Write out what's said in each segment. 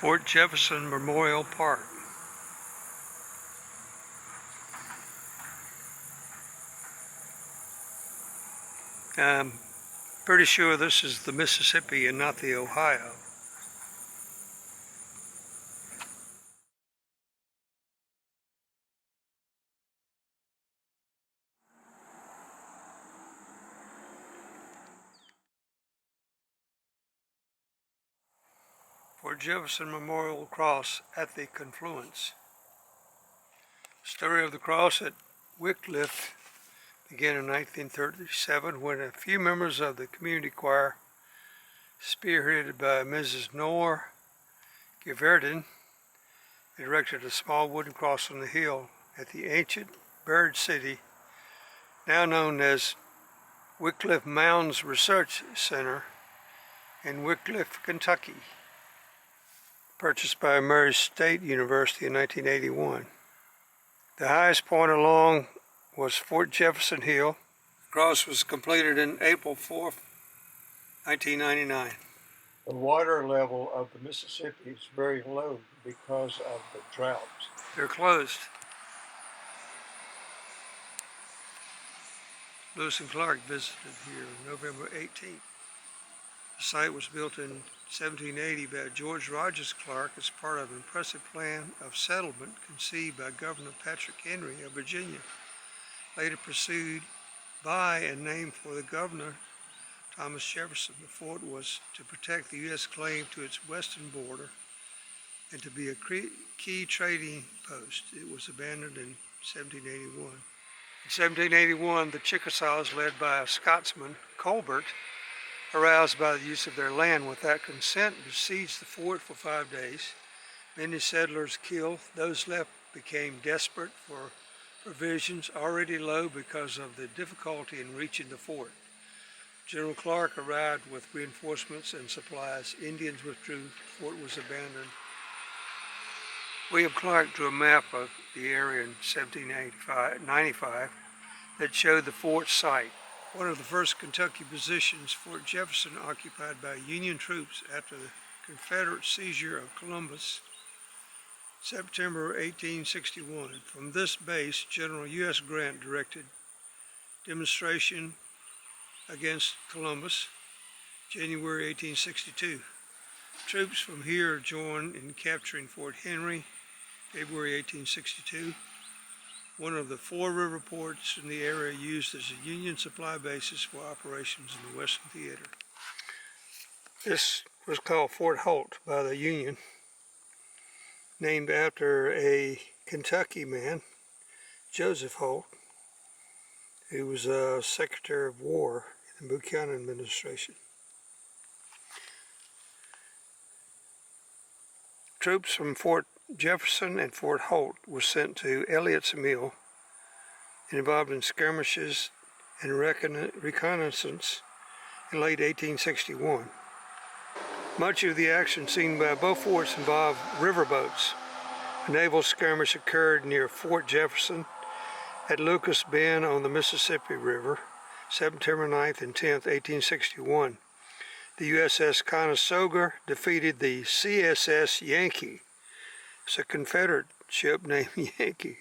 Fort Jefferson Memorial Park. I'm pretty sure this is the Mississippi and not the Ohio. Fort Jefferson Memorial Cross at the Confluence. The story of the cross at Wycliffe began in 1937 when a few members of the community choir, spearheaded by Mrs. Noor Geverden, erected a small wooden cross on the hill at the ancient buried city, now known as Wycliffe Mounds Research Center in Wycliffe, Kentucky, purchased by Murray State University in 1981. The highest point along was Fort Jefferson Hill. The cross was completed in April 4, 1999. The water level of the Mississippi is very low because of the drought. They're closed. Lewis and Clark visited here November 18th. The site was built in 1780 by George Rogers Clark as part of an impressive plan of settlement conceived by Governor Patrick Henry of Virginia, later pursued by and named for the governor Thomas Jefferson. The fort was to protect the U.S. claim to its western border and to be a key trading post. It was abandoned in 1781. In 1781, the Chickasaws, led by a Scotsman, Colbert, aroused by the use of their land without consent, besieged the fort for 5 days. Many settlers killed. Those left became desperate for provisions, already low because of the difficulty in reaching the fort. General Clark arrived with reinforcements and supplies. Indians withdrew. The fort was abandoned. William Clark drew a map of the area in 1795 that showed the fort site. One of the first Kentucky positions Fort Jefferson occupied by Union troops after the Confederate seizure of Columbus, September 1861. From this base, General U.S. Grant directed demonstration against Columbus, January 1862. Troops from here joined in capturing Fort Henry, February 1862. One of the 4 river ports in the area used as a Union supply basis for operations in the Western Theater. This was called Fort Holt by the Union, named after a Kentucky man, Joseph Holt, who was a Secretary of War in the Buchanan administration. Troops from Fort Jefferson and Fort Holt were sent to Elliott's Mill and involved in skirmishes and reconnaissance in late 1861. Much of the action seen by both forts involved riverboats. A naval skirmish occurred near Fort Jefferson at Lucas Bend on the Mississippi River, September 9th and 10th, 1861. The USS Conestoga defeated the CSS Yankee. It's a Confederate ship named Yankee,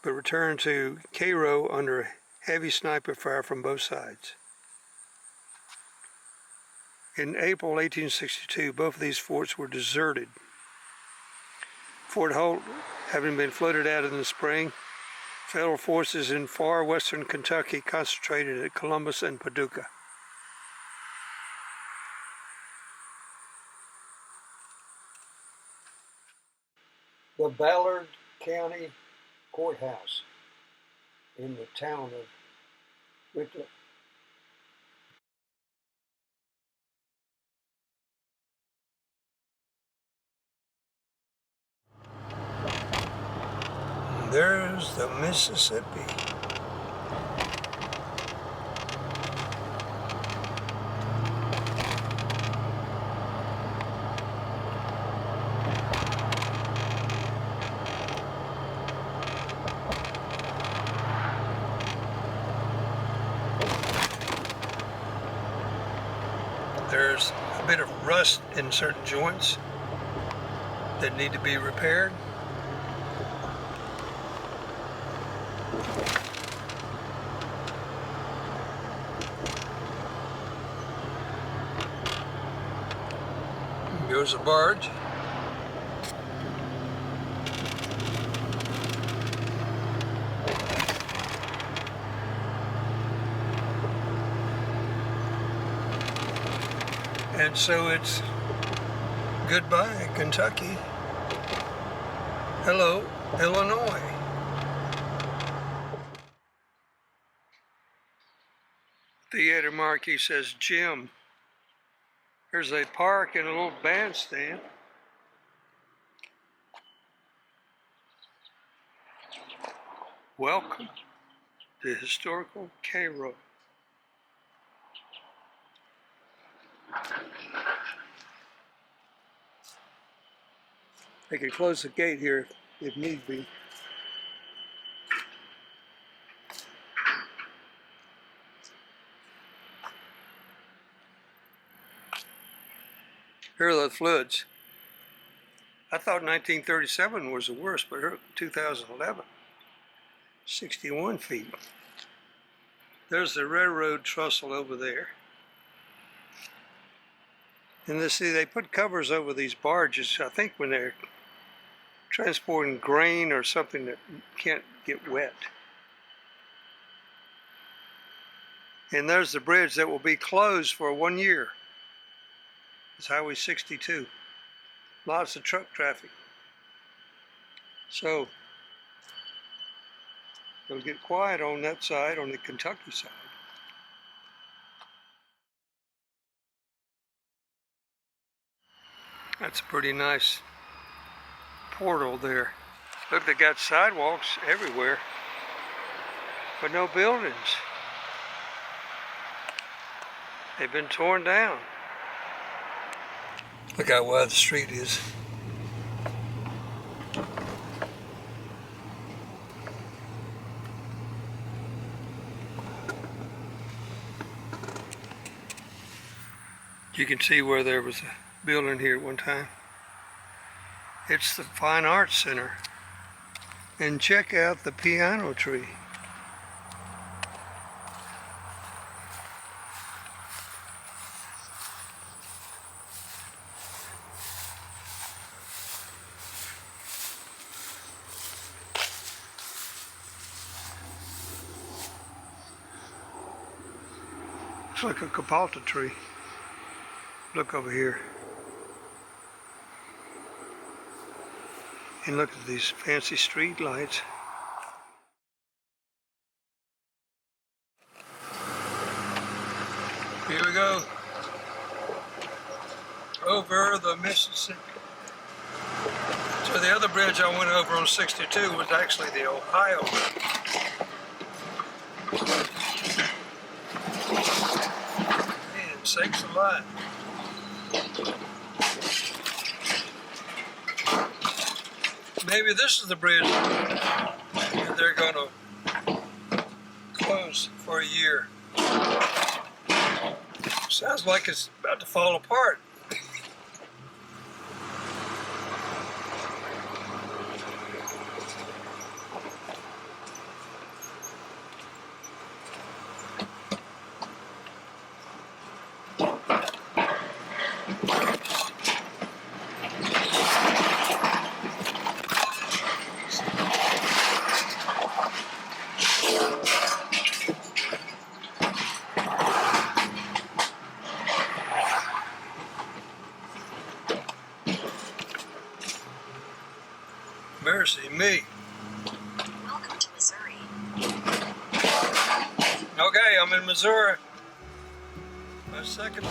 but returned to Cairo under heavy sniper fire from both sides. In April 1862, both of these forts were deserted. Fort Holt, having been flooded out in the spring, Federal forces in far western Kentucky concentrated at Columbus and Paducah. The Ballard County Courthouse in the town of Wycliffe. There's the Mississippi. There's a bit of rust in certain joints. that need to be repaired. Goes a barge. And so it's goodbye, Kentucky. Hello, Illinois. Theater marquee says gym. There's a park and a little bandstand. Welcome to historical Cairo. They can close the gate here if need be. Here are the floods. I thought 1937 was the worst, but here 2011, 61 feet. There's the railroad trestle over there. And they put covers over these barges, I think when they're transporting grain or something that can't get wet. And there's the bridge that will be closed for 1 year. It's Highway 62. Lots of truck traffic. So it'll get quiet on that side, on the Kentucky side. That's a pretty nice portal there. Look, they got sidewalks everywhere, but no buildings. They've been torn down. Look how wide the street is. You can see where there was a building here at one time. It's the Fine Arts Center. And check out the piano tree. Looks like a kapalta tree. Look over here. And look at these fancy street lights. Here we go. Over the Mississippi. So the other bridge I went over on 62 was actually the Ohio Bridge. Man, sakes alive. Maybe this is the bridge that they're going to close for a year. Sounds like it's about to fall apart. Mercy me. Welcome to Missouri. Okay, I'm in Missouri. My second